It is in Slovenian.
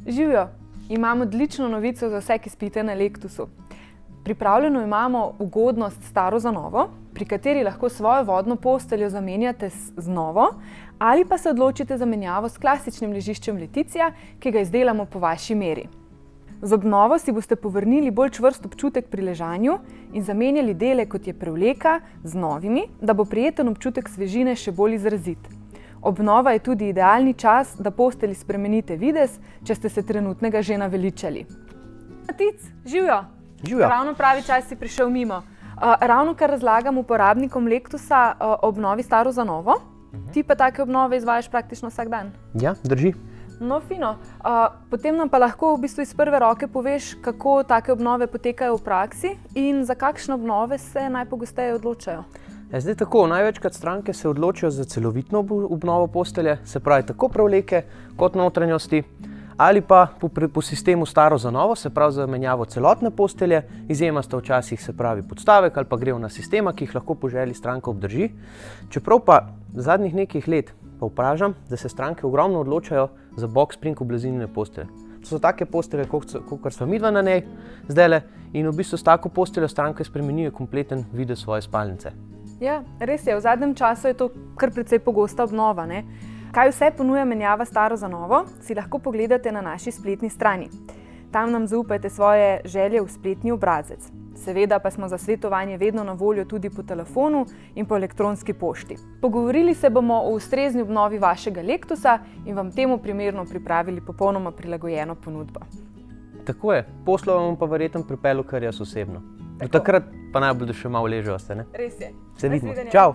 Živijo, imam odlično novico za vse, ki spite na Lectusu. Pripravljeno imamo ugodnost staro za novo, pri kateri lahko svojo vodno posteljo zamenjate z novo ali pa se odločite za menjavo s klasičnim ležiščem Leticia, ki ga izdelamo po vaši meri. Z obnovo si boste povrnili bolj čvrst občutek pri ležanju in zamenjali dele, kot je prevleka, z novimi, da bo prijeten občutek svežine še bolj izrazit. Obnova je tudi idealni čas, da postelji spremenite videz, če ste se trenutnega že naveličali. Matic, živijo! Živijo! Ravno pravi čas si prišel mimo. Ravno kar razlagam uporabnikom Lectusa obnovi staro za novo. Ti pa take obnove izvajaš praktično vsak dan. Ja, drži. No, fino. Potem nam pa lahko v bistvu iz prve roke poveš, kako take obnove potekajo v praksi in za kakšne obnove se najpogosteje odločajo. Zdaj tako, največkrat stranke se odločijo za celovitno obnovo postelje, se pravi tako prevleke kot notranjosti, ali pa po sistemu staro za novo, se pravi za menjavo celotne postelje, izjema sta včasih se pravi podstavek ali pa grevna sistema, ki jih lahko po želji stranka obdrži. Čeprav pa zadnjih nekaj let pa opažam, da se stranke ogromno odločajo za box spring oblazinjene postelje. To so take postelje, kot sva midva na njej zdajle, in v bistvu s tako posteljo stranke spremenijo kompleten videz svoje spalnice. Ja, res je, v zadnjem času je to kar precej pogosta obnova, ne? Kaj vse ponuja menjava staro za novo, si lahko pogledate na naši spletni strani. Tam nam zaupajte svoje želje v spletni obrazec. Seveda pa smo za svetovanje vedno na voljo tudi po telefonu in po elektronski pošti. Pogovorili se bomo o ustrezni obnovi vašega Lectusa in vam temu primerno pripravili popolnoma prilagojeno ponudbo. Tako je, poslo vam pa verjetno pripeljal kar jaz osebno. Do takrat pa najbolj, da še malo ležejo ste, ne? Res je. Se vidimo. Čau!